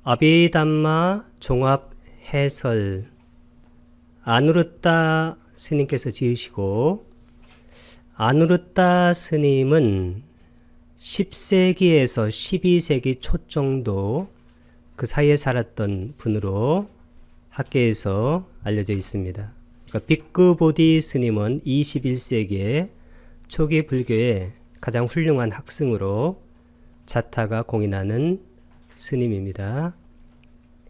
아비담마 종합 해설 아누르타 스님께서 지으시고, 아누르타 스님은 10세기에서 12세기 초 정도 그 사이에 살았던 분으로 학계에서 알려져 있습니다. 그러니까 빅그보디 스님은 21세기에 초기 불교의 가장 훌륭한 학승으로 자타가 공인하는 스님입니다.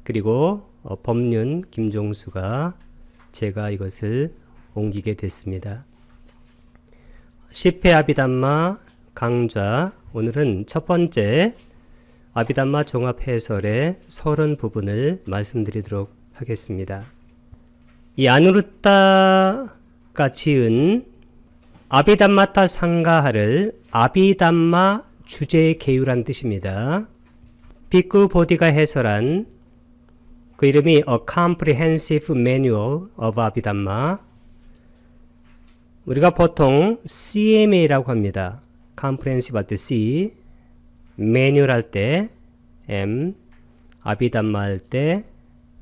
그리고 법륜 김종수가 제가 이것을 옮기게 됐습니다. 10회 아비담마 강좌, 오늘은 첫 번째 아비담마 종합 해설의 30 부분을 말씀드리도록 하겠습니다. 이 아누르타가 지은 아비담마타 상가하를 아비담마 주제 계유란 뜻입니다. 빅그보디가 해설한 그 이름이 A Comprehensive Manual of Abhidhamma. 우리가 보통 CMA라고 합니다. Comprehensive 할 때 C, Manual 할 때 M, 아비담마 할 때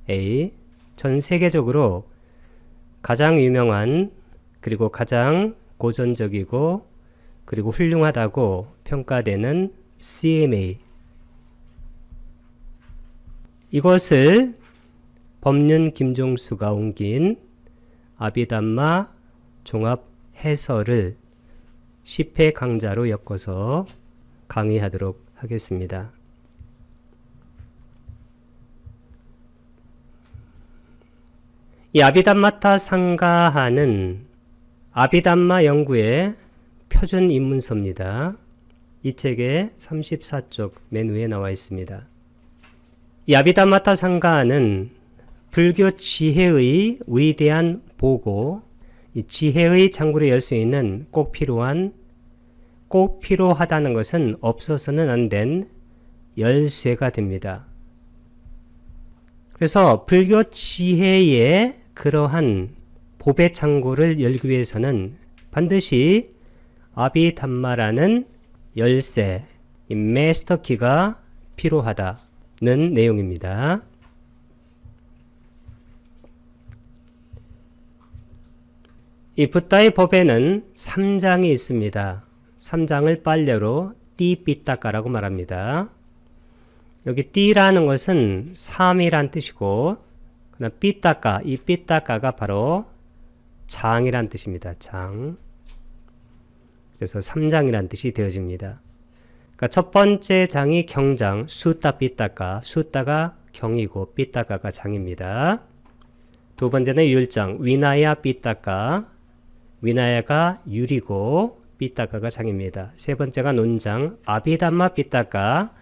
A. 전 세계적으로 가장 유명한, 그리고 가장 고전적이고 그리고 훌륭하다고 평가되는 CMA. 이것을 법륜 김종수가 옮긴 아비담마 종합 해설을 10회 강좌로 엮어서 강의하도록 하겠습니다. 이 아비담마타 상가하는 아비담마 연구의 표준 입문서입니다. 이 책의 34쪽 맨 위에 나와 있습니다. 이 아비담마타 상가하는 불교 지혜의 위대한 보고, 이 지혜의 창구를 열 수 있는 꼭 필요하다는 것은 없어서는 안 된 열쇠가 됩니다. 그래서 불교 지혜의 그러한 보배 창고를 열기 위해서는 반드시 아비담마라는 열쇠, 이 마스터키가 필요하다는 내용입니다. 이 붓다의 법에는 3장이 있습니다. 3장을 빨래로 띠삐따까라고 말합니다. 여기 띠라는 것은 3이란 뜻이고, 그다음 삐따까, 이 삐따까가 바로 장이란 뜻입니다. 장. 그래서 3장이란 뜻이 되어집니다. 그러니까 첫 번째 장이 경장, 수따 삐따까, 수따가 경이고 삐따까가 장입니다. 두 번째는 율장, 위나야 삐따까, 위나야가 율이고 삐따까가 장입니다. 세 번째가 논장, 아비담마 삐따까,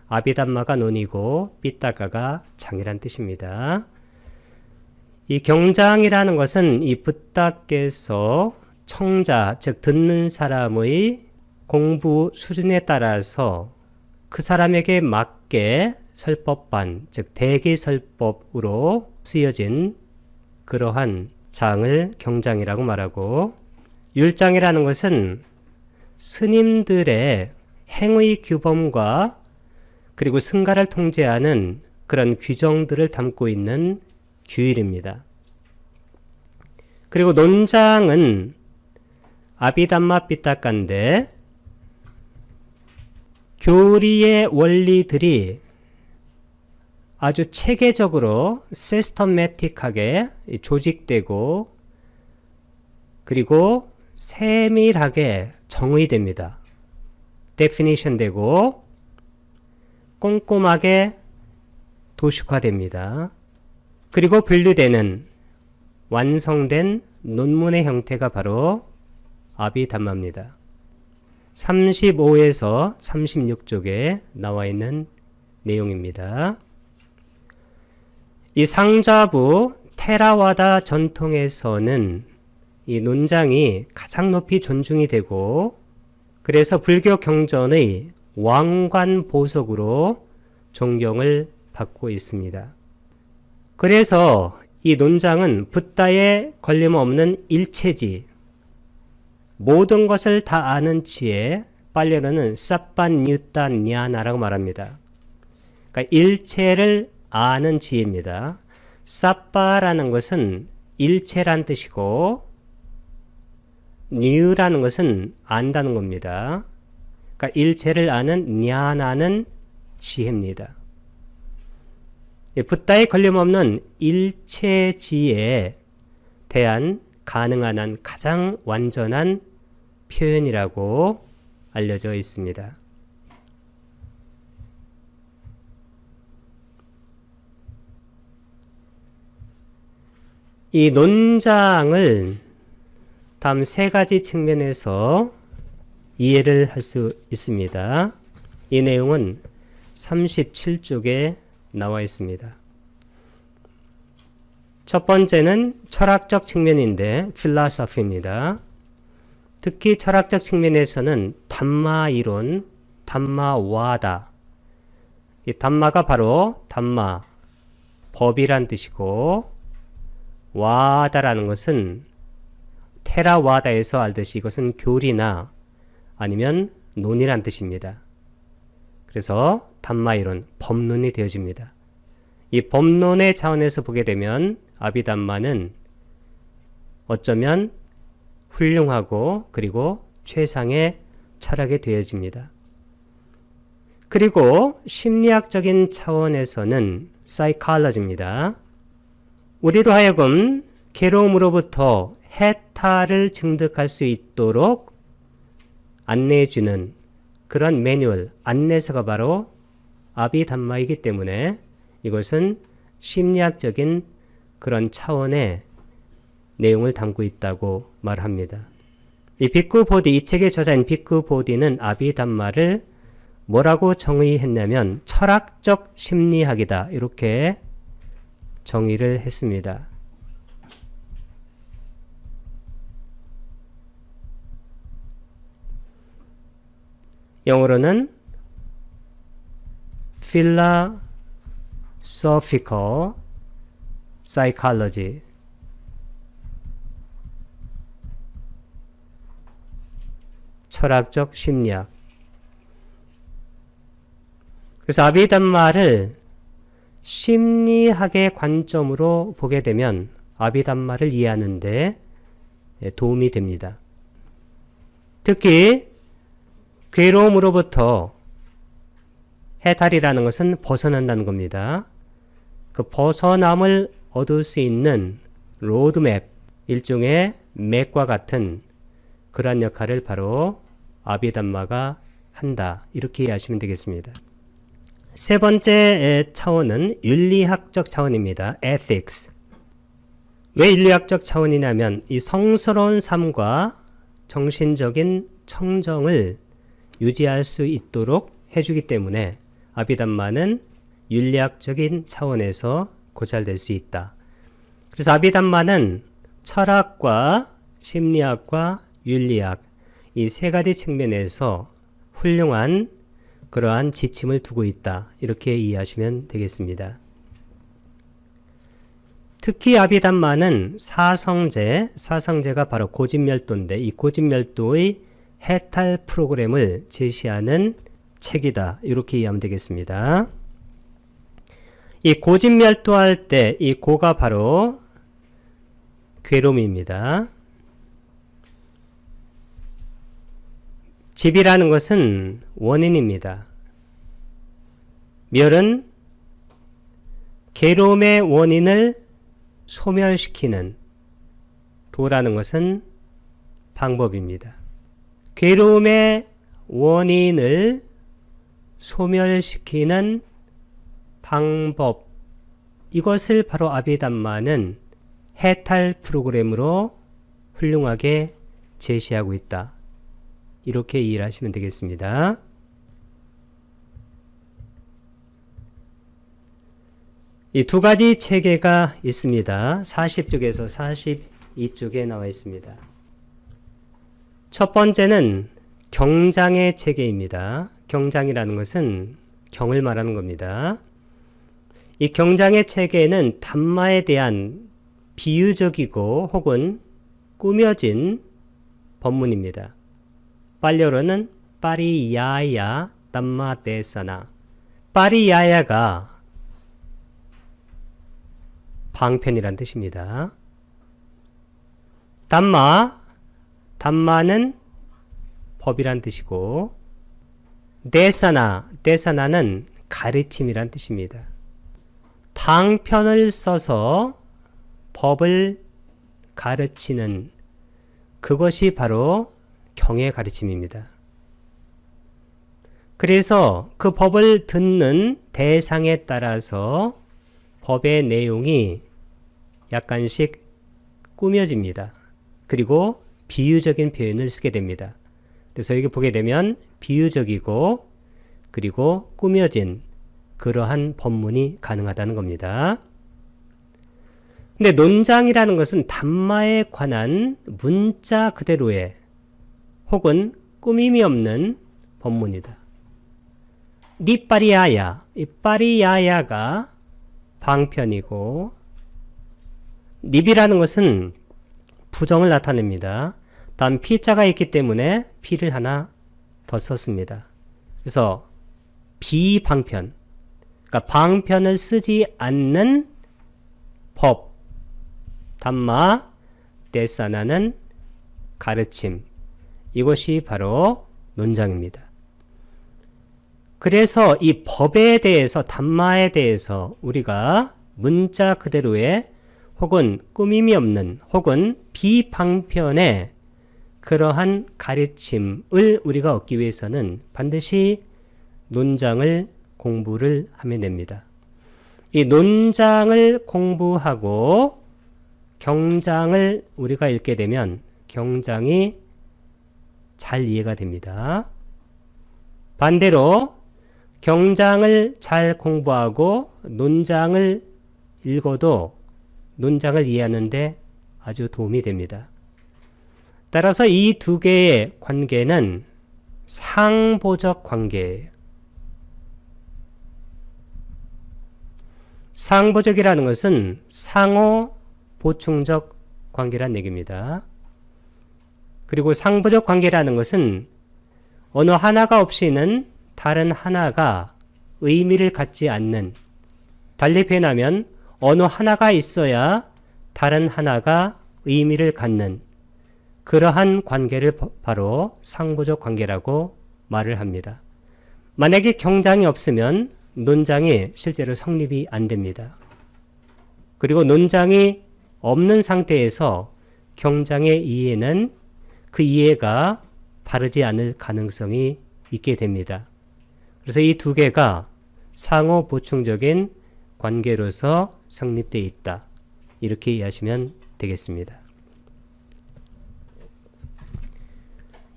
아비담마가 논이고 삐따까가 장이란 뜻입니다. 이 경장이라는 것은 이 붓다께서 청자, 즉 듣는 사람의 공부 수준에 따라서 그 사람에게 맞게 설법반, 즉 대기설법으로 쓰여진 그러한 장을 경장이라고 말하고, 율장이라는 것은 스님들의 행의 규범과 그리고 승가를 통제하는 그런 규정들을 담고 있는 규율입니다. 그리고 논장은 아비담마 삐따까인데, 교리의 원리들이 아주 체계적으로 시스터매틱하게 조직되고 그리고 세밀하게 정의됩니다. 데피니션 되고 꼼꼼하게 도식화됩니다. 그리고 분류되는 완성된 논문의 형태가 바로 아비담마입니다. 35에서 36쪽에 나와 있는 내용입니다. 이 상좌부 테라와다 전통에서는 이 논장이 가장 높이 존중이 되고, 그래서 불교 경전의 왕관 보석으로 존경을 받고 있습니다. 그래서 이 논장은 붓다에 걸림없는 일체지, 모든 것을 다 아는 지혜, 빨래로는 사빤 뉴딴 냐나라고 말합니다. 그러니까 일체를 아는 지혜입니다. 사빠라는 것은 일체란 뜻이고 뉴라는 것은 안다는 겁니다. 그러니까 일체를 아는 냐나는 지혜입니다. 붓다에 걸림없는 일체지에 대한 가능한 한 가장 완전한 표현이라고 알려져 있습니다. 이 논장을 다음 세 가지 측면에서 이해를 할 수 있습니다. 이 내용은 37쪽에 나와 있습니다. 첫 번째는 철학적 측면인데 philosophy입니다. 특히 철학적 측면에서는 담마 이론, 담마와다. 이 담마가 바로 담마, 법이란 뜻이고 와다라는 것은 테라와다에서 알듯이 이것은 교리나 아니면 논이란 뜻입니다. 그래서 담마 이론, 법론이 되어집니다. 이 법론의 차원에서 보게 되면 아비담마는 어쩌면 훌륭하고 그리고 최상의 철학이 되어집니다. 그리고 심리학적인 차원에서는 사이콜로지입니다. 우리로 하여금 괴로움으로부터 해탈을 증득할 수 있도록 안내해주는 그런 매뉴얼, 안내서가 바로 아비담마이기 때문에 이것은 심리학적인 그런 차원의 내용을 담고 있다고 말합니다. 이 비쿠 보디, 이 책의 저자인 비쿠 보디는 아비담마를 뭐라고 정의했냐면 철학적 심리학이다 이렇게 정의를 했습니다. 영어로는 philosophical psychology, 철학적 심리학. 그래서 아비담마를 심리학의 관점으로 보게 되면 아비담마를 이해하는 데 도움이 됩니다. 특히 괴로움으로부터 해탈이라는 것은 벗어난다는 겁니다. 그 벗어남을 얻을 수 있는 로드맵, 일종의 맵과 같은 그러한 역할을 바로 아비담마가 한다. 이렇게 이해하시면 되겠습니다. 세 번째 차원은 윤리학적 차원입니다. ethics. 왜 윤리학적 차원이냐면 이 성스러운 삶과 정신적인 청정을 유지할 수 있도록 해주기 때문에 아비담마는 윤리학적인 차원에서 고찰될 수 있다. 그래서 아비담마는 철학과 심리학과 윤리학 이 세 가지 측면에서 훌륭한 그러한 지침을 두고 있다. 이렇게 이해하시면 되겠습니다. 특히 아비담마는 사성제가 바로 고집멸도인데 이 고집멸도의 해탈 프로그램을 제시하는 책이다. 이렇게 이해하면 되겠습니다. 이 고집멸도할 때 이 고가 바로 괴로움입니다. 집이라는 것은 원인입니다. 멸은 괴로움의 원인을 소멸시키는, 도라는 것은 방법입니다. 괴로움의 원인을 소멸시키는 방법, 이것을 바로 아비담마는 해탈 프로그램으로 훌륭하게 제시하고 있다. 이렇게 이해를 하시면 되겠습니다. 이 두 가지 체계가 있습니다. 40쪽에서 42쪽에 나와 있습니다. 첫 번째는 경장의 체계입니다. 경장이라는 것은 경을 말하는 겁니다. 이 경장의 체계는 담마에 대한 비유적이고 혹은 꾸며진 법문입니다. 빨려로는 파리야야 담마데사나. 빠리야야가 방편이란 뜻입니다. 담마는 법이란 뜻이고, 데사나는 가르침이란 뜻입니다. 방편을 써서 법을 가르치는 그것이 바로 경의 가르침입니다. 그래서 그 법을 듣는 대상에 따라서 법의 내용이 약간씩 꾸며집니다. 그리고 비유적인 표현을 쓰게 됩니다. 그래서 여기 보게 되면 비유적이고 그리고 꾸며진 그러한 법문이 가능하다는 겁니다. 근데 논장이라는 것은 담마에 관한 문자 그대로의 혹은 꾸밈이 없는 법문이다. 니빠리야야, 이 빠리야야가 방편이고, 닙이라는 것은 부정을 나타냅니다. 단 피자가 있기 때문에 피를 하나 더 썼습니다. 그래서 비방편, 그러니까 방편을 쓰지 않는 법, 담마, 데사나는 가르침, 이것이 바로 논장입니다. 그래서 이 법에 대해서, 담마에 대해서 우리가 문자 그대로의 혹은 꾸밈이 없는 혹은 비방편의 그러한 가르침을 우리가 얻기 위해서는 반드시 논장을 공부를 하면 됩니다. 이 논장을 공부하고 경장을 우리가 읽게 되면 경장이 잘 이해가 됩니다. 반대로 경장을 잘 공부하고 논장을 읽어도 논장을 이해하는데 아주 도움이 됩니다. 따라서 이 두 개의 관계는 상보적 관계예요. 상보적이라는 것은 상호 보충적 관계란 얘기입니다. 그리고 상보적 관계라는 것은 어느 하나가 없이는 다른 하나가 의미를 갖지 않는, 달리 표현하면 어느 하나가 있어야 다른 하나가 의미를 갖는 그러한 관계를 바로 상보적 관계라고 말을 합니다. 만약에 경장이 없으면 논장이 실제로 성립이 안 됩니다. 그리고 논장이 없는 상태에서 경장의 이해는 그 이해가 바르지 않을 가능성이 있게 됩니다. 그래서 이 두 개가 상호 보충적인 관계로서 성립되어 있다. 이렇게 이해하시면 되겠습니다.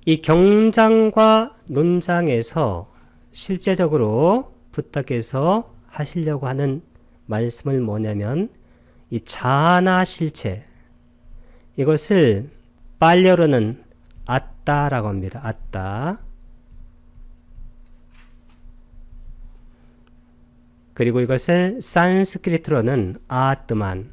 이 경장과 논장에서 실제적으로 부탁해서 하시려고 하는 말씀을 뭐냐면 이 자나 실체, 이것을 빨려로는 아따라고 합니다. 아따. 그리고 이것을 산스크리트로는 아뜨만.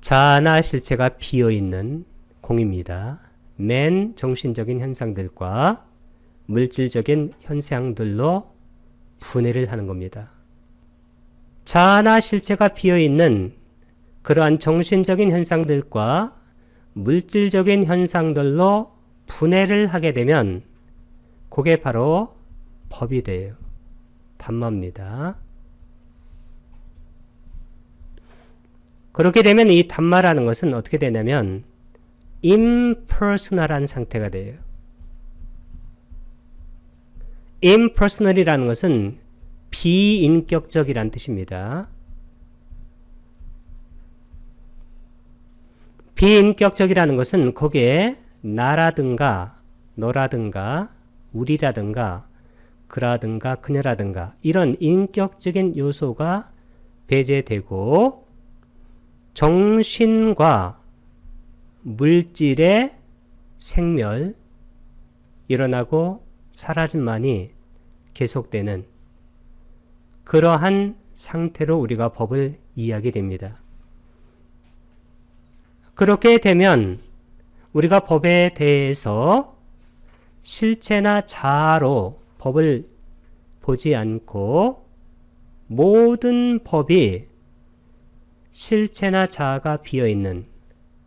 자나 실체가 비어있는 공입니다. 맨 정신적인 현상들과 물질적인 현상들로 분해를 하는 겁니다. 자나 실체가 비어있는 그러한 정신적인 현상들과 물질적인 현상들로 분해를 하게 되면 그게 바로 법이 돼요. 담마입니다. 그렇게 되면 이 담마라는 것은 어떻게 되냐면 impersonal한 상태가 돼요. impersonal이라는 것은 비인격적이란 뜻입니다. 비인격적이라는 것은 거기에 나라든가 너라든가 우리라든가 그라든가 그녀라든가 이런 인격적인 요소가 배제되고 정신과 물질의 생멸, 일어나고 사라짐만이 계속되는 그러한 상태로 우리가 법을 이해하게 됩니다. 그렇게 되면 우리가 법에 대해서 실체나 자아로 법을 보지 않고 모든 법이 실체나 자아가 비어있는,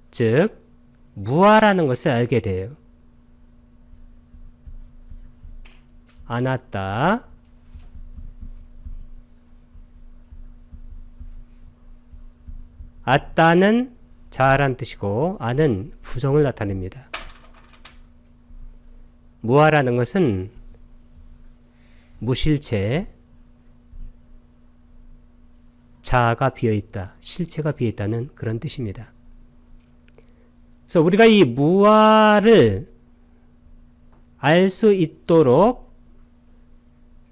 즉 무아라는 것을 알게 돼요. 아나따, 아따는 자아란 뜻이고 아는 부정을 나타냅니다. 무아라는 것은 무실체, 자아가 비어있다, 실체가 비어있다는 그런 뜻입니다. 그래서 우리가 이 무아를 알 수 있도록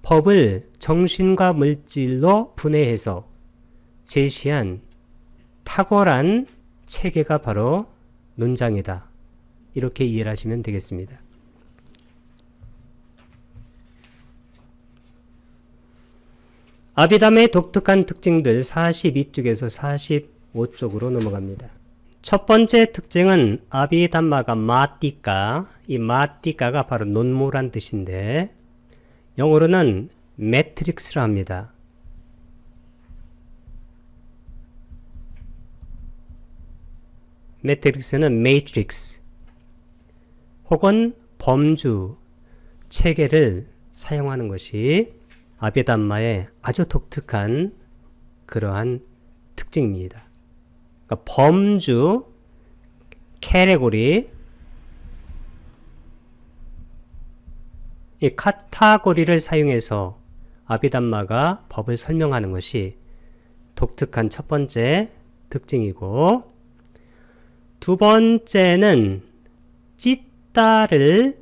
법을 정신과 물질로 분해해서 제시한 탁월한 체계가 바로 논장이다. 이렇게 이해를 하시면 되겠습니다. 아비담의 독특한 특징들 42쪽에서 45쪽으로 넘어갑니다. 첫 번째 특징은 아비담마가 마띠까, 이 마띠까가 바로 논모란 뜻인데 영어로는 매트릭스라 합니다. 매트릭스는 매트릭스 혹은 범주, 체계를 사용하는 것이 아비담마의 아주 독특한 그러한 특징입니다. 그러니까 범주, 캐테고리, 이 카타고리를 사용해서 아비담마가 법을 설명하는 것이 독특한 첫 번째 특징이고, 두 번째는 찌따를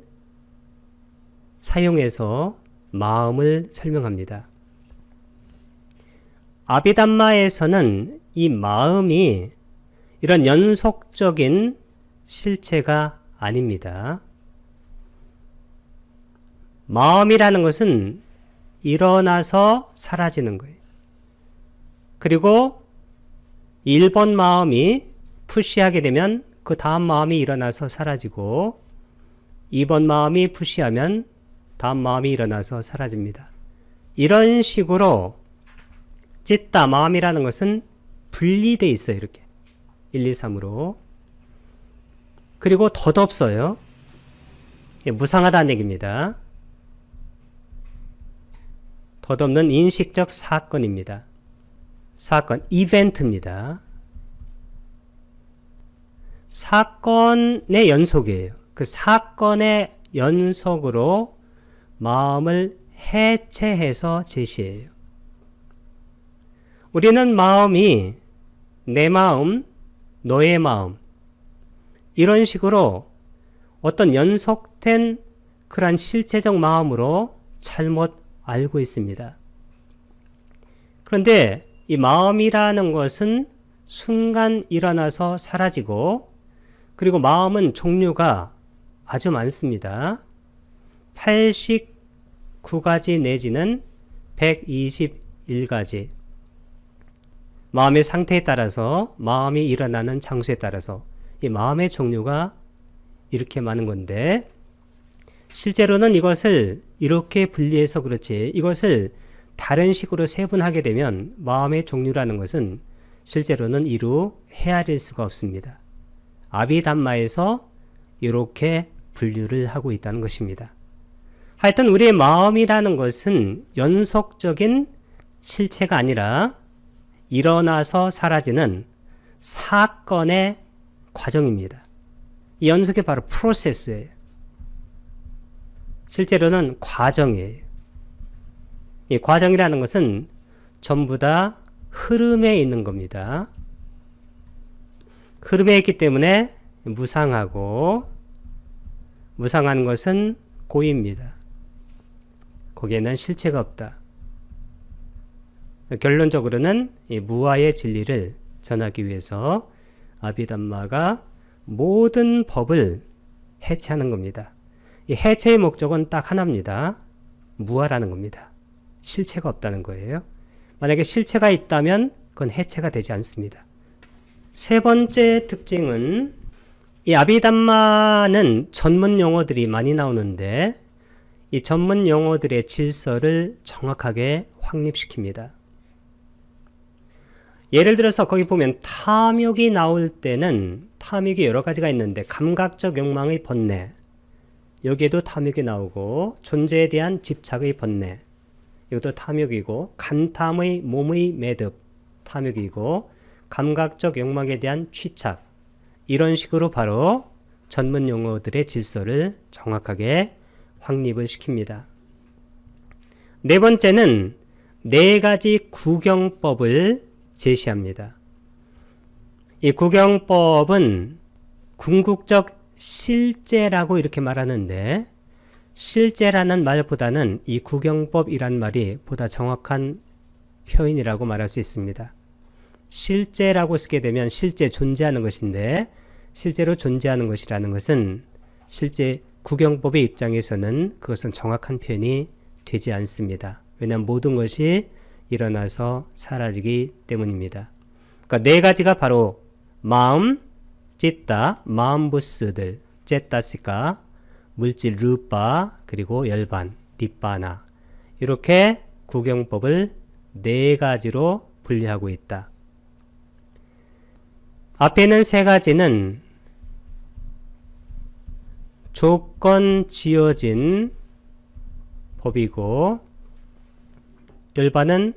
사용해서 마음을 설명합니다. 아비담마에서는 이 마음이 이런 연속적인 실체가 아닙니다. 마음이라는 것은 일어나서 사라지는 거예요. 그리고 1번 마음이 푸시하게 되면 그 다음 마음이 일어나서 사라지고 2번 마음이 푸시하면 다음 마음이 일어나서 사라집니다. 이런 식으로 찌따, 마음이라는 것은 분리되어 있어요. 이렇게 1, 2, 3으로. 그리고 덧없어요. 무상하다는 얘기입니다. 덧없는 인식적 사건입니다. 사건, 이벤트입니다. 사건의 연속이에요. 그 사건의 연속으로 마음을 해체해서 제시해요. 우리는 마음이 내 마음, 너의 마음, 이런 식으로 어떤 연속된 그러한 실체적 마음으로 잘못 알고 있습니다. 그런데 이 마음이라는 것은 순간 일어나서 사라지고, 그리고 마음은 종류가 아주 많습니다. 89가지 내지는 121가지. 마음의 상태에 따라서, 마음이 일어나는 장소에 따라서 이 마음의 종류가 이렇게 많은 건데, 실제로는 이것을 이렇게 분리해서 그렇지, 이것을 다른 식으로 세분하게 되면 마음의 종류라는 것은 실제로는 이루 헤아릴 수가 없습니다. 아비담마에서 이렇게 분류를 하고 있다는 것입니다. 하여튼 우리의 마음이라는 것은 연속적인 실체가 아니라 일어나서 사라지는 사건의 과정입니다. 이 연속이 바로 프로세스예요. 실제로는 과정이에요. 이 과정이라는 것은 전부 다 흐름에 있는 겁니다. 흐름에 있기 때문에 무상하고, 무상한 것은 고의입니다. 거기에는 실체가 없다. 결론적으로는 이 무아의 진리를 전하기 위해서 아비담마가 모든 법을 해체하는 겁니다. 이 해체의 목적은 딱 하나입니다. 무아라는 겁니다. 실체가 없다는 거예요. 만약에 실체가 있다면 그건 해체가 되지 않습니다. 세 번째 특징은 이 아비담마는 전문 용어들이 많이 나오는데 이 전문 용어들의 질서를 정확하게 확립시킵니다. 예를 들어서 거기 보면 탐욕이 나올 때는 탐욕이 여러 가지가 있는데 감각적 욕망의 번뇌, 여기에도 탐욕이 나오고 존재에 대한 집착의 번뇌, 이것도 탐욕이고 간탐의 몸의 매듭, 탐욕이고 감각적 욕망에 대한 취착, 이런 식으로 바로 전문 용어들의 질서를 정확하게 확립을 시킵니다. 네 번째는 네 가지 구경법을 제시합니다. 이 구경법은 궁극적 실제라고 이렇게 말하는데 실제라는 말보다는 이 구경법이란 말이 보다 정확한 표현이라고 말할 수 있습니다. 실제라고 쓰게 되면 실제 존재하는 것인데 실제로 존재하는 것이라는 것은 실제 구경법의 입장에서는 그것은 정확한 표현이 되지 않습니다. 왜냐하면 모든 것이 일어나서 사라지기 때문입니다. 그러니까 네 가지가 바로 마음, 찌따, 마음부스들, 제타시카, 물질 루파, 그리고 열반, 뒷바나, 이렇게 구경법을 네 가지로 분류하고 있다. 앞에 있는 세 가지는 조건 지어진 법이고 열반은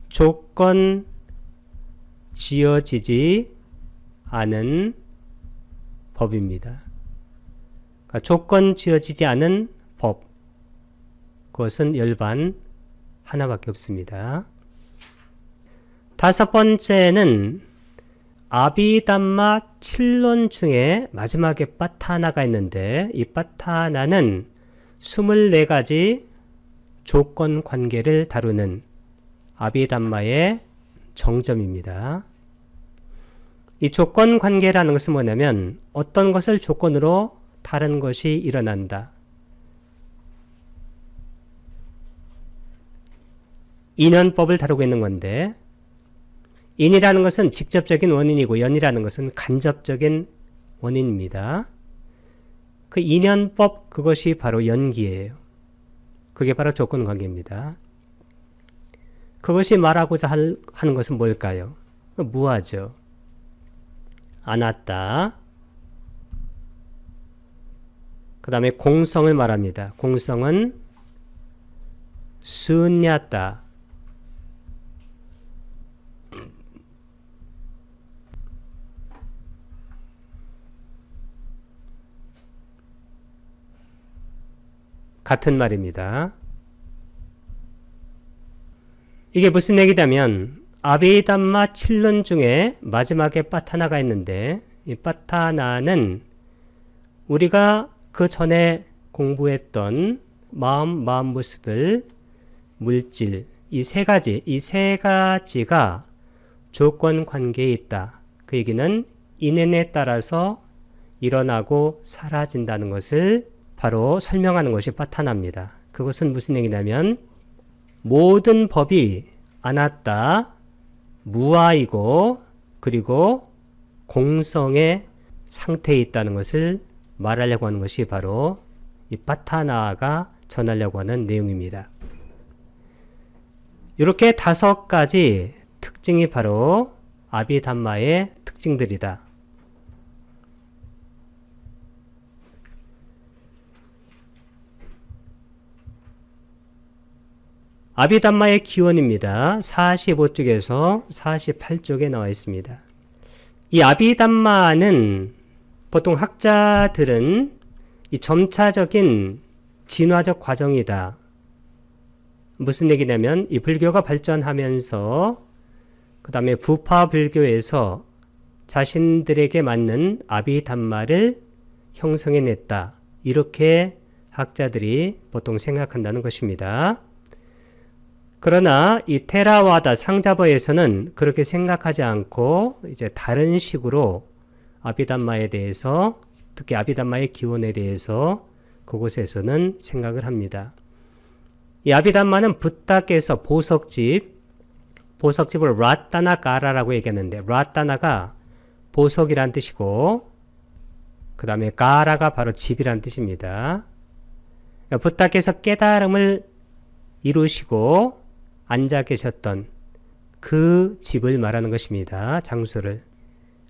조건 지어지지 않은 법입니다. 그러니까 조건 지어지지 않은 법, 그것은 열반 하나밖에 없습니다. 다섯 번째는 아비담마 7론 중에 마지막에 빠타나가 있는데 이 빠타나는 24가지 조건 관계를 다루는 아비담마의 정점입니다. 이 조건 관계라는 것은 뭐냐면 어떤 것을 조건으로 다른 것이 일어난다. 인연법을 다루고 있는 건데 인이라는 것은 직접적인 원인이고 연이라는 것은 간접적인 원인입니다. 그 인연법, 그것이 바로 연기예요. 그게 바로 조건 관계입니다. 그것이 말하고자 하는 것은 뭘까요? 무아죠. 아나따. 그 다음에 공성을 말합니다. 공성은 스냐따. 같은 말입니다. 이게 무슨 얘기냐면 아비담마 7론 중에 마지막에 빠타나가 있는데 이 빠타나는 우리가 그 전에 공부했던 마음부스들, 물질, 이 세 가지가 조건 관계에 있다. 그 얘기는 인연에 따라서 일어나고 사라진다는 것을 바로 설명하는 것이 빠타나입니다. 그것은 무슨 얘기냐면 모든 법이 아나따, 무아이고 그리고 공성의 상태에 있다는 것을 말하려고 하는 것이 바로 이 빠타나가 전하려고 하는 내용입니다. 이렇게 5가지 특징이 바로 아비담마의 특징들이다. 아비담마의 기원입니다. 45쪽에서 48쪽에 나와 있습니다. 이 아비담마는 보통 학자들은 이 점차적인 진화적 과정이다. 무슨 얘기냐면 이 불교가 발전하면서 그 다음에 부파 불교에서 자신들에게 맞는 아비담마를 형성해냈다. 이렇게 학자들이 보통 생각한다는 것입니다. 그러나 이 테라와다 상자버에서는 그렇게 생각하지 않고 이제 다른 식으로 아비담마에 대해서, 특히 아비담마의 기원에 대해서 그곳에서는 생각을 합니다. 이 아비담마는 붓다께서 보석집을 라따나가라라고 얘기하는데, 라따나가 보석이란 뜻이고, 그 다음에 가라가 바로 집이란 뜻입니다. 붓다께서 깨달음을 이루시고 앉아 계셨던 그 집을 말하는 것입니다. 장소를.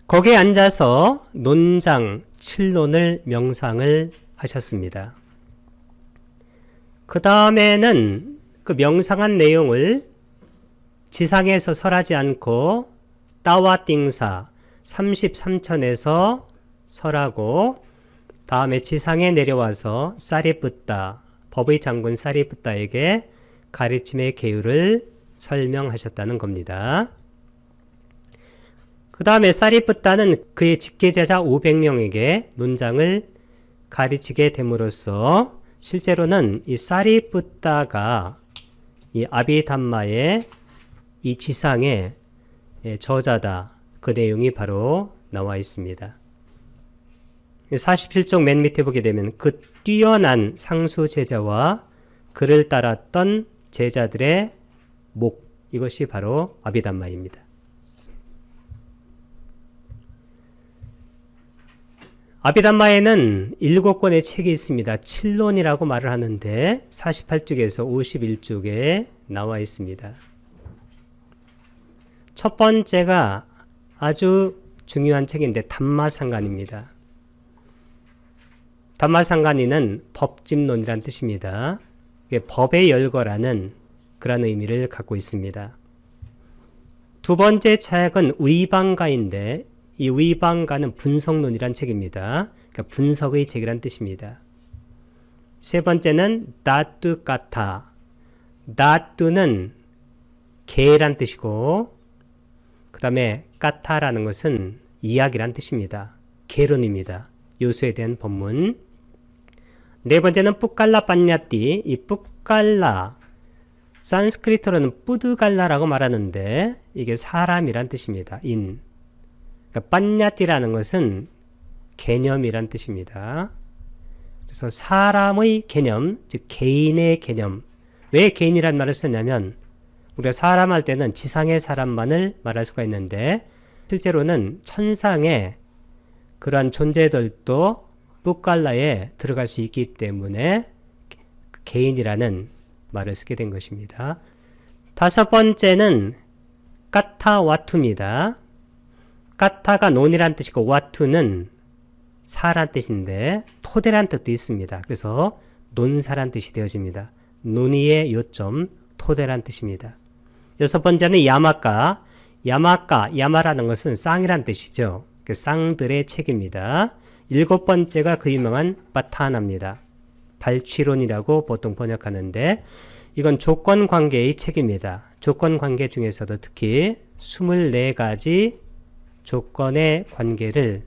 거기에 앉아서 논장, 칠론을 명상을 하셨습니다. 그 다음에는 그 명상한 내용을 지상에서 설하지 않고 따와띵사 33천에서 설하고, 다음에 지상에 내려와서 사리붓다, 법의 장군 사리붓다에게 가르침의 계율을 설명하셨다는 겁니다. 그 다음에 사리붓다는 그의 직계제자 500명에게 논장을 가르치게 됨으로써 실제로는 이 사리붓다가 이 아비담마의 이 지상의 저자다. 그 내용이 바로 나와 있습니다. 47쪽 맨 밑에 보게 되면 그 뛰어난 상수 제자와 그를 따랐던 제자들의 목, 이것이 바로 아비담마입니다. 아비담마에는 7권의 책이 있습니다. 칠론이라고 말을 하는데 48쪽에서 51쪽에 나와 있습니다. 첫 번째가 아주 중요한 책인데 담마상간입니다. 담마상간이는 법집론이란 뜻입니다. 법의 열거라는 그런 의미를 갖고 있습니다. 두 번째 책은 위방가인데 이 위방가는 분석론이란 책입니다. 그러니까 분석의 책이란 뜻입니다. 세 번째는 다뚜까타. 다뚜는 개란 뜻이고, 그 다음에 까타라는 것은 이야기란 뜻입니다. 개론입니다. 요소에 대한 법문. 네 번째는 뿌깔라 빠냐띠. 이 뿌깔라, 산스크리트로는 뿌드갈라라고 말하는데 이게 사람이란 뜻입니다. 인. 그러니까 빠냐띠라는 것은 개념이란 뜻입니다. 그래서 사람의 개념, 즉 개인의 개념. 왜 개인이란 말을 썼냐면 우리가 사람 할 때는 지상의 사람만을 말할 수가 있는데 실제로는 천상의 그러한 존재들도 뿌깔라에 들어갈 수 있기 때문에 개인이라는 말을 쓰게 된 것입니다. 다섯 번째는 까타와투입니다. 까타가 논이란 뜻이고 와투는 사란 뜻인데 토대란 뜻도 있습니다. 그래서 논사란 뜻이 되어집니다. 논의의 요점 토대란 뜻입니다. 여섯 번째는 야마까. 야마라는 것은 쌍이란 뜻이죠. 그 쌍들의 책입니다. 일곱 번째가 그 유명한 바타나입니다. 발취론이라고 보통 번역하는데 이건 조건관계의 책입니다. 조건관계 중에서도 특히 24가지 조건의 관계를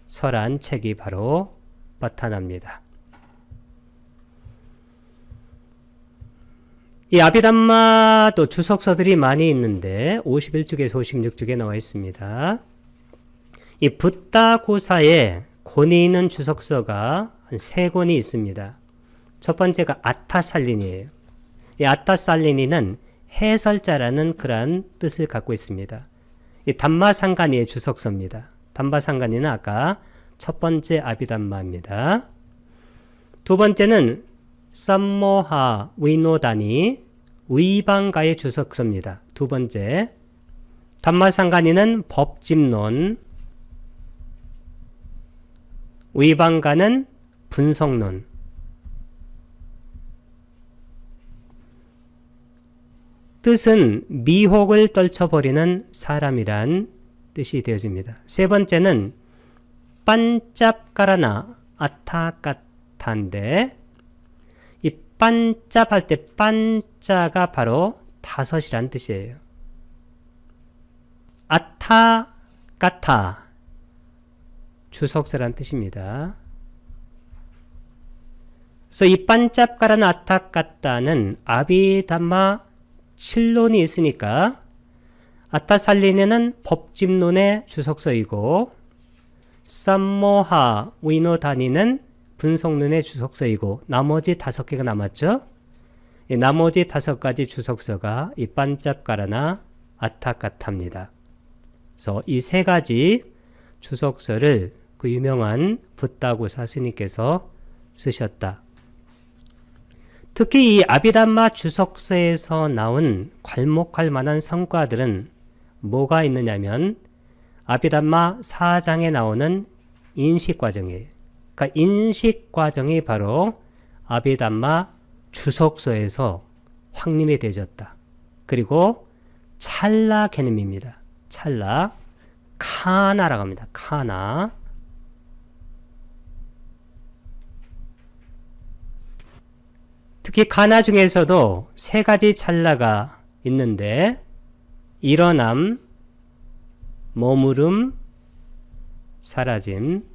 설한 책이 바로 바타나입니다. 이 아비담마도 주석서들이 많이 있는데 51쪽에서 56쪽에 나와 있습니다. 이 붓다고사에 권위 있는 주석서가 한 3권이 있습니다. 첫 번째가 아타살리니예요. 이 아타살리니는 해설자라는 그러한 뜻을 갖고 있습니다. 이 담마상간이의 주석서입니다. 담마상간이는 아까 첫 번째 아비담마입니다. 두 번째는 쌈모하 위노다니 위방가의 주석서입니다. 두 번째 담마상간이는 법집론, 위방가는 분석론. 뜻은 미혹을 떨쳐버리는 사람이란 뜻이 되어집니다. 세 번째는 반짭가라나 아타까타인데 이 반짭할 때 반자가 바로 다섯이란 뜻이에요. 아타까타 주석서란 뜻입니다. 그래서 이 반짭가라나 아타까타는 아비담마 칠론이 있으니까 아타살리네는 법집론의 주석서이고 쌈모하 위노다니는 분석론의 주석서이고 나머지 5개가 남았죠. 이 나머지 5가지 주석서가 이 반짭가라나 아타까타입니다. 그래서 이 3가지 주석서를 그 유명한 붓다구사 스님께서 쓰셨다. 특히 이 아비담마 주석서에서 나온 괄목할 만한 성과들은 뭐가 있느냐면 아비담마 4장에 나오는 인식과정이에요. 그러니까 인식과정이 바로 아비담마 주석서에서 확립이 되어졌다. 그리고 찰나 개념입니다. 찰나, 카나라고 합니다. 카나. 특히 카나 중에서도 세 가지 찰나가 있는데 일어남, 머무름, 사라짐,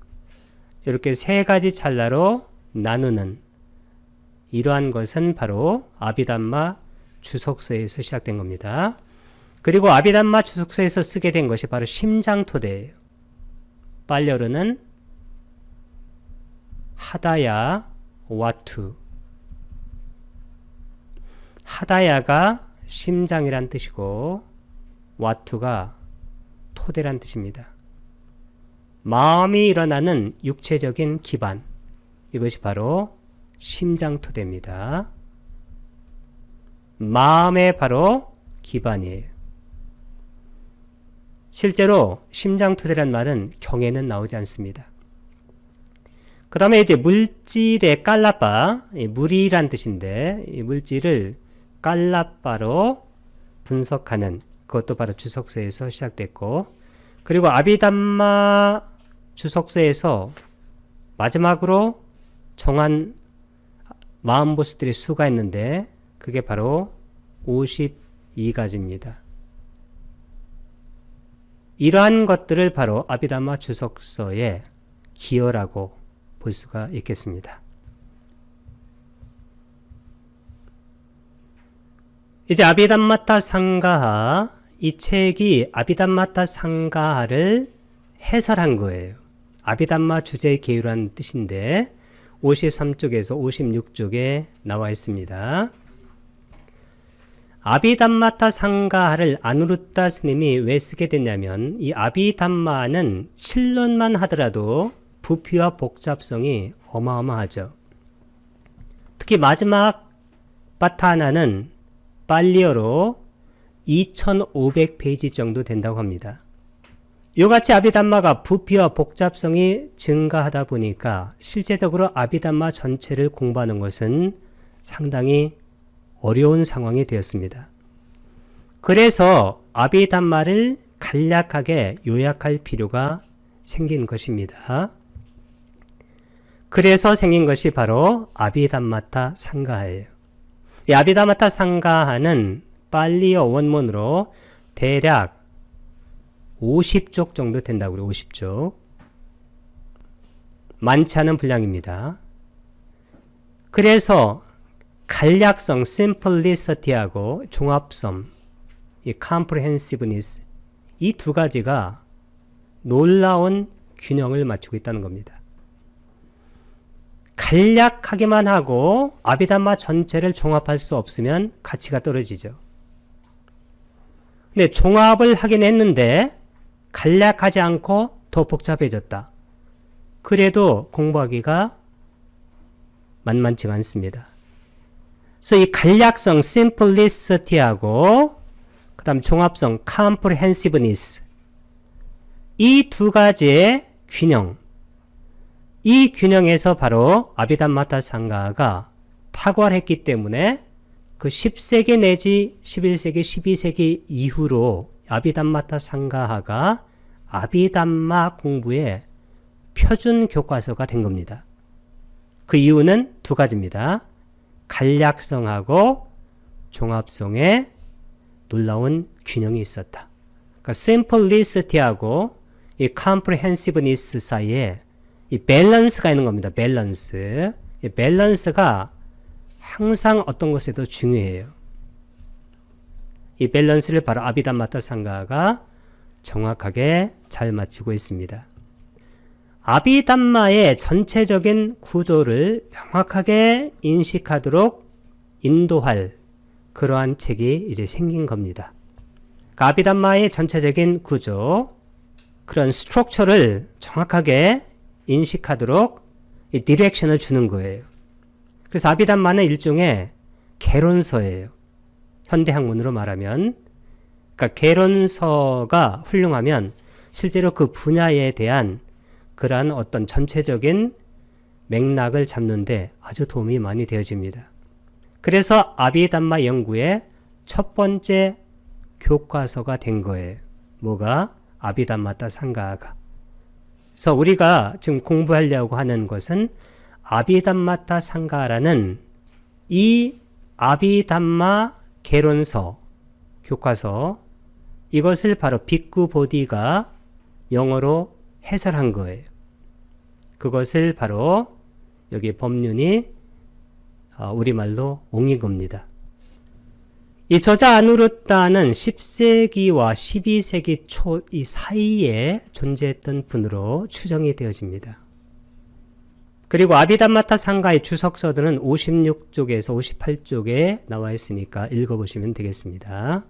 이렇게 세 가지 찰나로 나누는 이러한 것은 바로 아비담마 주석서에서 시작된 겁니다. 그리고 아비담마 주석서에서 쓰게 된 것이 바로 심장토대예요. 빨려르는 하다야 와투. 하다야가 심장이란 뜻이고 와투가 토대란 뜻입니다. 마음이 일어나는 육체적인 기반, 이것이 바로 심장토대입니다. 마음의 바로 기반이에요. 실제로 심장토대란 말은 경에는 나오지 않습니다. 그 다음에 이제 물질의 깔라빠, 물이란 뜻인데 이 물질을 깔라빠로 분석하는 그것도 바로 주석서에서 시작됐고, 그리고 아비담마 주석서에서 마지막으로 정한 마음보스들의 수가 있는데 그게 바로 52가지입니다. 이러한 것들을 바로 아비담마 주석서의 기여라고 볼 수가 있겠습니다. 이제 아비담마타 상가하, 이 책이 아비담마타 상가하를 해설한 거예요. 아비담마 주제 계율한 뜻인데 53쪽에서 56쪽에 나와 있습니다. 아비담마타 상가하를 아누루타 스님이 왜 쓰게 됐냐면 이 아비담마는 실론만 하더라도 부피와 복잡성이 어마어마하죠. 특히 마지막 파타나는 빨리어로 2500페이지 정도 된다고 합니다. 이같이 아비담마가 부피와 복잡성이 증가하다 보니까 실제적으로 아비담마 전체를 공부하는 것은 상당히 어려운 상황이 되었습니다. 그래서 아비담마를 간략하게 요약할 필요가 생긴 것입니다. 그래서 생긴 것이 바로 아비담마타 상가하예요. 이 아비담마타 상가하는 빨리어 원문으로 대략 50쪽 정도 된다고 그래요. 50쪽. 많지 않은 분량입니다. 그래서 간략성, simplicity하고 종합성, 이 comprehensiveness, 이 두 가지가 놀라운 균형을 맞추고 있다는 겁니다. 간략하기만 하고 아비담마 전체를 종합할 수 없으면 가치가 떨어지죠. 근데 종합을 하긴 했는데 간략하지 않고 더 복잡해졌다. 그래도 공부하기가 만만치가 않습니다. 그래서 이 간략성, simplicity하고 그 다음 종합성, comprehensiveness, 이 두 가지의 균형, 이 균형에서 바로 아비담마타 상가가 탁월했기 때문에 그 10세기 내지 11세기, 12세기 이후로 아비담마타 상가하가 아비담마 공부의 표준 교과서가 된 겁니다. 그 이유는 두 가지입니다. 간략성하고 종합성의 놀라운 균형이 있었다. 그러니까 simplicity하고 이 comprehensiveness 사이에 이 밸런스가 있는 겁니다. 밸런스. 이 밸런스가 항상 어떤 것에도 중요해요. 이 밸런스를 바로 아비담마타 상가가 정확하게 잘 맞추고 있습니다. 아비담마의 전체적인 구조를 명확하게 인식하도록 인도할 그러한 책이 이제 생긴 겁니다. 아비담마의 전체적인 구조, 그런 스트럭처를 정확하게 인식하도록 이 디렉션을 주는 거예요. 그래서 아비담마는 일종의 개론서예요. 현대학문으로 말하면. 그러니까 개론서가 훌륭하면 실제로 그 분야에 대한 그러한 어떤 전체적인 맥락을 잡는데 아주 도움이 많이 되어집니다. 그래서 아비담마 연구의 첫 번째 교과서가 된 거예요. 뭐가? 아비담마타 상가가. 그래서 우리가 지금 공부하려고 하는 것은 아비담마타 상가라는 이 아비담마 개론서, 교과서, 이것을 바로 빅구 보디가 영어로 해설한 거예요. 그것을 바로 여기 법륜이 우리말로 옮긴 겁니다. 이 저자 아누루타는 10세기와 12세기 초 이 사이에 존재했던 분으로 추정이 되어집니다. 그리고 아비담마타 상가의 주석서들은 56쪽에서 58쪽에 나와 있으니까 읽어보시면 되겠습니다.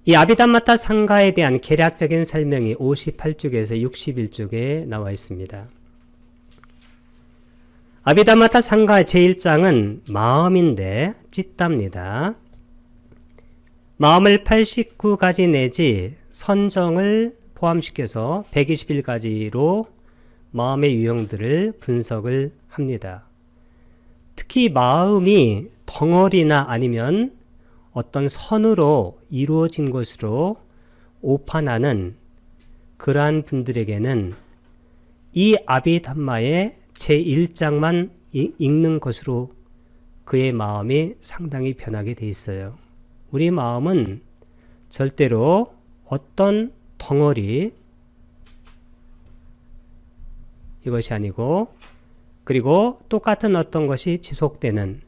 이 아비담마타 상가에 대한 개략적인 설명이 58쪽에서 61쪽에 나와 있습니다. 아비담마타 상가 제1장은 마음인데 찌따입니다. 마음을 89가지 내지 선정을 포함시켜서 121가지로 마음의 유형들을 분석을 합니다. 특히 마음이 덩어리나 아니면 어떤 선으로 이루어진 것으로 오판하는 그러한 분들에게는 이 아비담마의 제1장만 읽는 것으로 그의 마음이 상당히 변하게 돼 있어요. 우리 마음은 절대로 어떤 덩어리 이것이 아니고 그리고 똑같은 어떤 것이 지속되는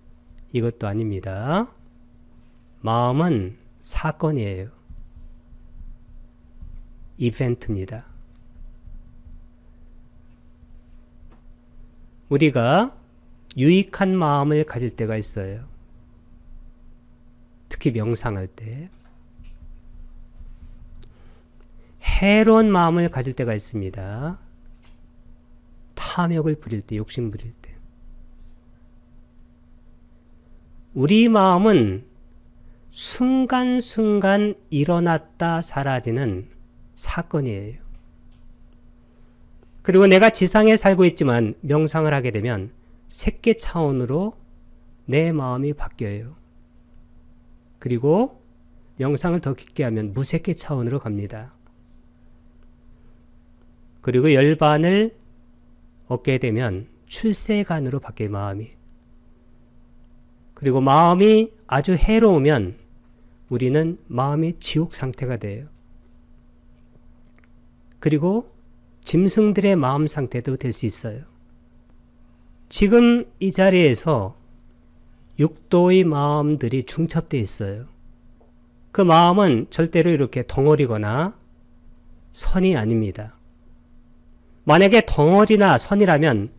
이것도 아닙니다. 마음은 사건이에요. 이벤트입니다. 우리가 유익한 마음을 가질 때가 있어요. 특히 명상할 때. 해로운 마음을 가질 때가 있습니다. 탐욕을 부릴 때, 욕심 부릴 때. 우리 마음은 순간순간 일어났다 사라지는 사건이에요. 그리고 내가 지상에 살고 있지만 명상을 하게 되면 색계 차원으로 내 마음이 바뀌어요. 그리고 명상을 더 깊게 하면 무색계 차원으로 갑니다. 그리고 열반을 얻게 되면 출세간으로 바뀌어요, 마음이. 그리고 마음이 아주 해로우면 우리는 마음이 지옥 상태가 돼요. 그리고 짐승들의 마음 상태도 될 수 있어요. 지금 이 자리에서 육도의 마음들이 중첩되어 있어요. 그 마음은 절대로 이렇게 덩어리거나 선이 아닙니다. 만약에 덩어리나 선이라면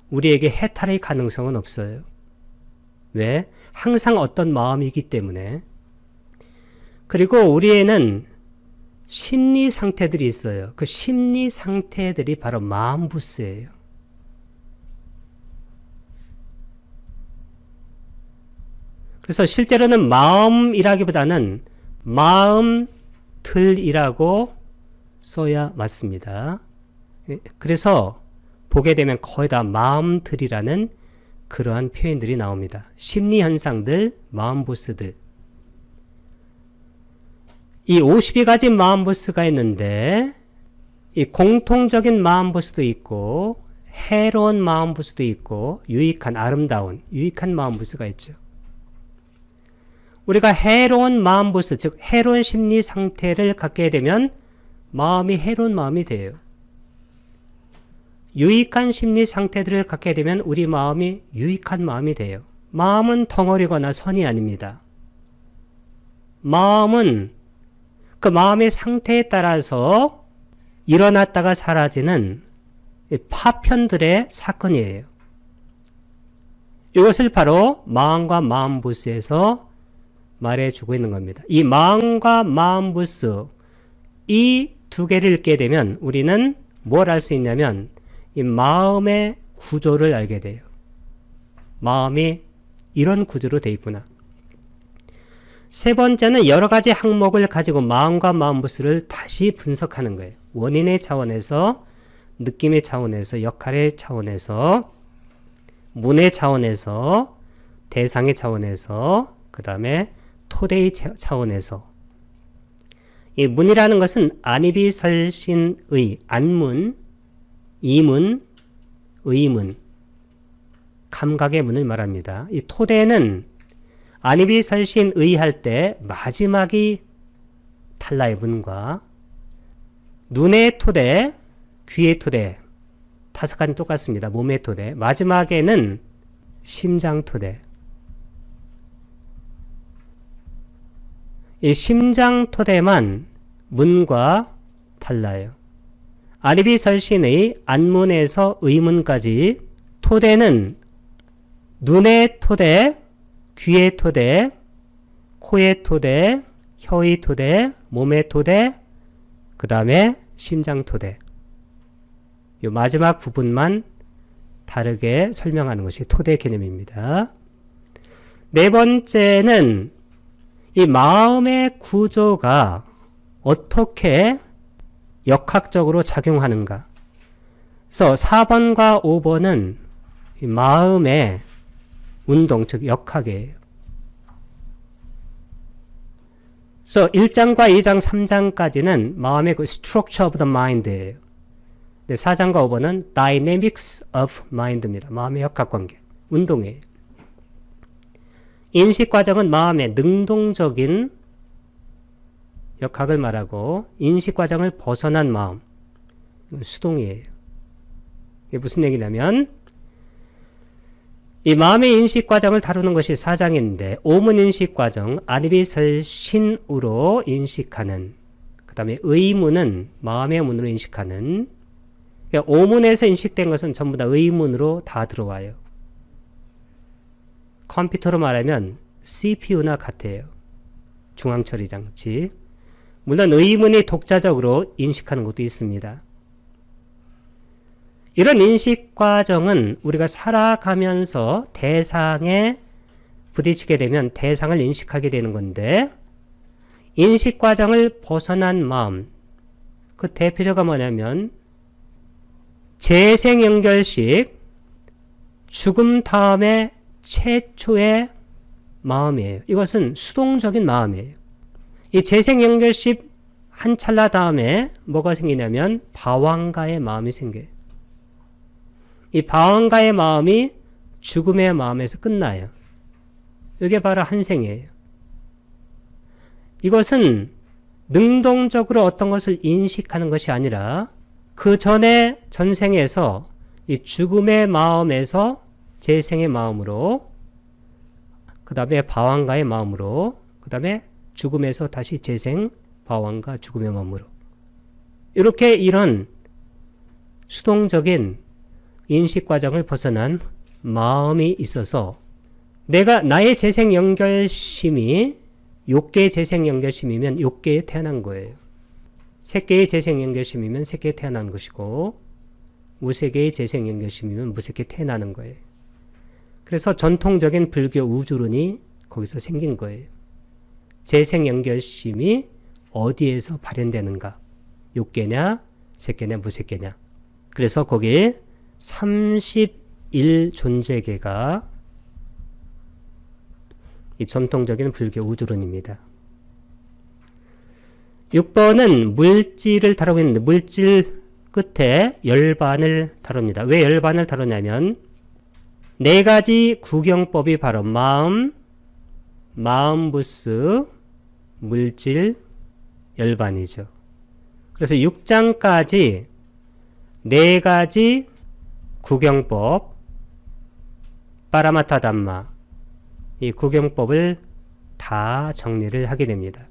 우리에게 해탈의 가능성은 없어요. 왜? 항상 어떤 마음이기 때문에. 그리고 우리에는 심리 상태들이 있어요. 그 심리 상태들이 바로 마음 부스예요. 그래서 실제로는 마음이라기보다는 마음들이라고 써야 맞습니다. 그래서 보게 되면 거의 다 마음들이라는 그러한 표현들이 나옵니다. 심리 현상들, 마음 보스들. 이 52가지 마음 보스가 있는데 이 공통적인 마음 보스도 있고 해로운 마음 보스도 있고 유익한 아름다운 유익한 마음 보스가 있죠. 우리가 해로운 마음 보스, 즉 해로운 심리 상태를 갖게 되면 마음이 해로운 마음이 돼요. 유익한 심리 상태들을 갖게 되면 우리 마음이 유익한 마음이 돼요. 마음은 덩어리거나 선이 아닙니다. 마음은 그 마음의 상태에 따라서 일어났다가 사라지는 파편들의 사건이에요. 이것을 바로 마음과 마음 보스에서 말해주고 있는 겁니다. 이 마음과 마음부스 이 두 개를 읽게 되면 우리는 뭘 알 수 있냐면 이 마음의 구조를 알게 돼요. 마음이 이런 구조로 돼 있구나. 세 번째는 여러 가지 항목을 가지고 마음과 마음부스를 다시 분석하는 거예요. 원인의 차원에서, 느낌의 차원에서, 역할의 차원에서, 문의 차원에서, 대상의 차원에서, 그 다음에 토대의 차원에서. 이 문이라는 것은 안이비설신의 안문, 이문, 의문, 감각의 문을 말합니다. 이 토대는 안이비설신의 할 때 마지막이 탈라의 문과 눈의 토대, 귀의 토대, 다섯 가지는 똑같습니다. 몸의 토대. 마지막에는 심장 토대. 이 심장 토대만 문과 달라요. 안이비설신의 안문에서 의문까지 토대는 눈의 토대, 귀의 토대, 코의 토대, 혀의 토대, 몸의 토대, 그 다음에 심장 토대. 이 마지막 부분만 다르게 설명하는 것이 토대 개념입니다. 네 번째는 이 마음의 구조가 어떻게 역학적으로 작용하는가. 그래서 4번과 5번은 이 마음의 운동, 즉 역학이에요. 그래서 1장과 2장, 3장까지는 마음의 그 structure of the mind예요. 4장과 5번은 dynamics of mind입니다. 마음의 역학관계, 운동이에요. 인식과정은 마음의 능동적인 역학을 말하고 인식과정을 벗어난 마음, 이건 수동이에요. 이게 무슨 얘기냐면 이 마음의 인식과정을 다루는 것이 4장인데 오문인식과정, 안이비설신으로 인식하는, 그 다음에 의문은 마음의 문으로 인식하는, 그러니까 오문에서 인식된 것은 전부 다 의문으로 다 들어와요. 컴퓨터로 말하면 CPU나 같아요. 중앙처리장치. 물론 의문이 독자적으로 인식하는 것도 있습니다. 이런 인식 과정은 우리가 살아가면서 대상에 부딪히게 되면 대상을 인식하게 되는 건데, 인식 과정을 벗어난 마음, 그 대표적으로 뭐냐면 재생연결식, 죽음 다음에 최초의 마음이에요. 이것은 수동적인 마음이에요. 이 재생연결식 한 찰나 다음에 뭐가 생기냐면 방황가의 마음이 생겨요. 이 방황가의 마음이 죽음의 마음에서 끝나요. 이게 바로 한생이에요. 이것은 능동적으로 어떤 것을 인식하는 것이 아니라 그 전에 전생에서 이 죽음의 마음에서 재생의 마음으로, 그 다음에 방황가의 마음으로, 그 다음에 죽음에서 다시 재생, 방황가, 죽음의 마음으로, 이렇게 이런 수동적인 인식 과정을 벗어난 마음이 있어서 내가 나의 재생 연결심이 6개의 재생 연결심이면 6개에 태어난 거예요. 3개의 재생 연결심이면 3개에 태어난 것이고 무색의 재생 연결심이면 무색에 태어나는 거예요. 그래서 전통적인 불교 우주론이 거기서 생긴 거예요. 재생 연결심이 어디에서 발현되는가? 6개냐, 3개냐, 무색개냐. 그래서 거기 31 존재계가 이 전통적인 불교 우주론입니다. 6번은 물질을 다루고 있는데 물질 끝에 열반을 다룹니다. 왜 열반을 다루냐면 4가지 구경법이 바로 마음, 마음부스, 물질, 열반이죠. 그래서 6장까지 4가지 구경법, 파라마타 담마, 이 구경법을 다 정리를 하게 됩니다.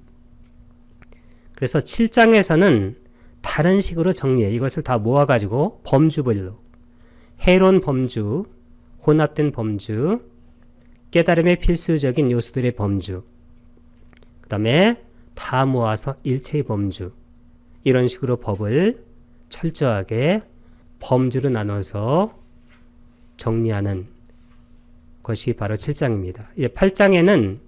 그래서 7장에서는 다른 식으로 정리해. 이것을 다 모아가지고 범주별로 해로운 범주, 혼합된 범주, 깨달음의 필수적인 요소들의 범주, 그 다음에 다 모아서 일체의 범주. 이런 식으로 법을 철저하게 범주로 나눠서 정리하는 것이 바로 7장입니다. 8장에는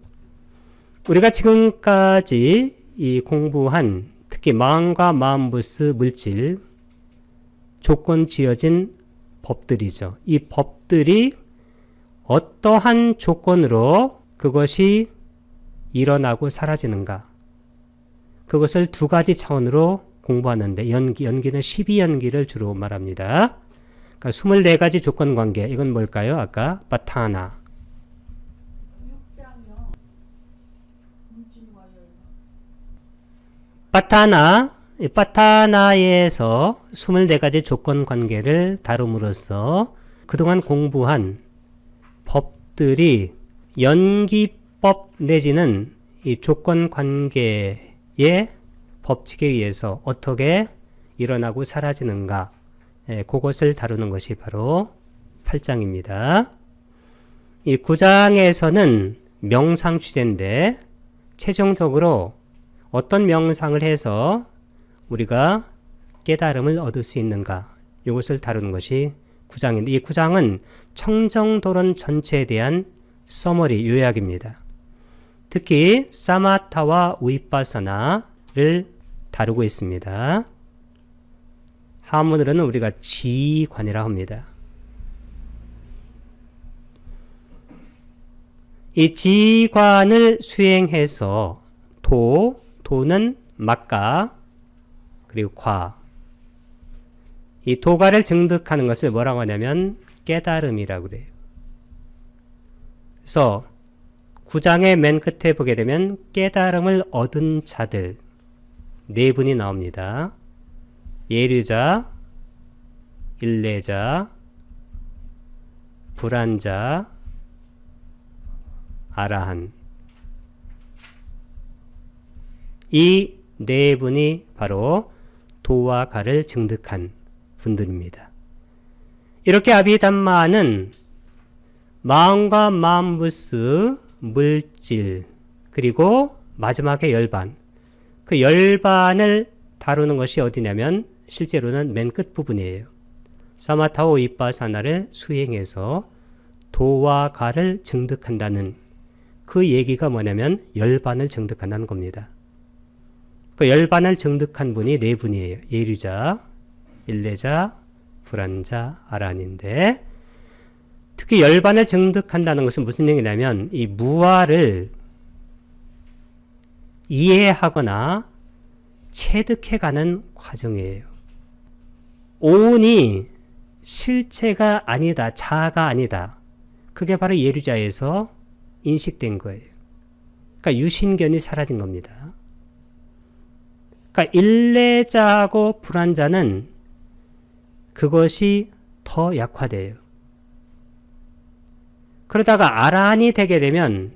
우리가 지금까지 이 공부한 특히 마음과 마음부스 물질 조건 지어진 법들이죠. 이 법들이 어떠한 조건으로 그것이 일어나고 사라지는가. 그것을 두 가지 차원으로 공부하는데 연기는 12연기를 주로 말합니다. 그러니까 24가지 조건 관계. 이건 뭘까요? 아까 바타나. 바타나에서 24가지 조건 관계를 다룸으로써 그동안 공부한 법들이 연기법 내지는 이 조건 관계의 법칙에 의해서 어떻게 일어나고 사라지는가, 그것을 다루는 것이 바로 8장입니다. 이 9장에서는 명상 주제인데 최종적으로 어떤 명상을 해서 우리가 깨달음을 얻을 수 있는가, 이것을 다루는 것이 9장인데 이 9장은 청정도론 전체에 대한 서머리, 요약입니다. 특히 사마타와 위파사나를 다루고 있습니다. 한문으로는 우리가 지관이라 합니다. 이 지관을 수행해서 도는 막가 그리고 과, 이 도가를 증득하는 것을 뭐라고 하냐면 깨달음이라고 그래요. 그래서 9장의 맨 끝에 보게 되면 깨달음을 얻은 자들 네 분이 나옵니다. 예류자, 일레자, 불안자, 아라한. 이 네 분이 바로 도와 가를 증득한 분들입니다. 이렇게 아비담마는 마음과 마음부스 물질 그리고 마지막에 열반, 그 열반을 다루는 것이 어디냐면 실제로는 맨 끝 부분이에요. 사마타오 위파사나를 수행해서 도와 가를 증득한다는 그 얘기가 뭐냐면 열반을 증득한다는 겁니다. 그 열반을 증득한 분이 네 분이에요. 예류자, 일레자, 불안자, 아란인데 특히 열반을 증득한다는 것은 무슨 얘기냐면 이 무아를 이해하거나 체득해가는 과정이에요. 오온이 실체가 아니다, 자아가 아니다. 그게 바로 예류자에서 인식된 거예요. 그러니까 유신견이 사라진 겁니다. 그러니까 일레자하고 불안자는 그것이 더 약화돼요. 그러다가 아란이 되게 되면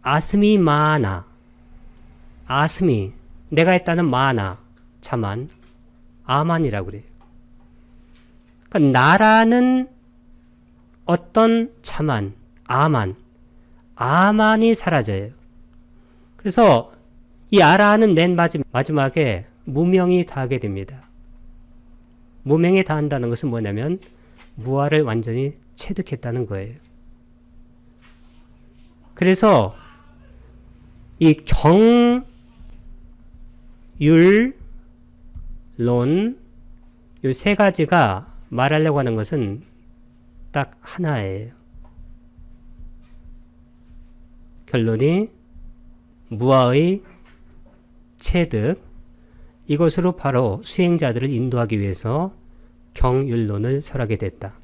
아스미 마나, 아스미, 내가 했다는 마나, 자만, 아만이라고 그래요. 그러니까 나라는 어떤 자만, 아만이 사라져요. 그래서 이 아라는 맨 마지막에 무명이 다하게 됩니다. 무명이 다한다는 것은 뭐냐면 무아를 완전히 체득했다는 거예요. 그래서 이 경, 율, 론, 이 세 가지가 말하려고 하는 것은 딱 하나예요. 결론이 무아의 체득, 이것으로 바로 수행자들을 인도하기 위해서 경율론을 설하게 됐다.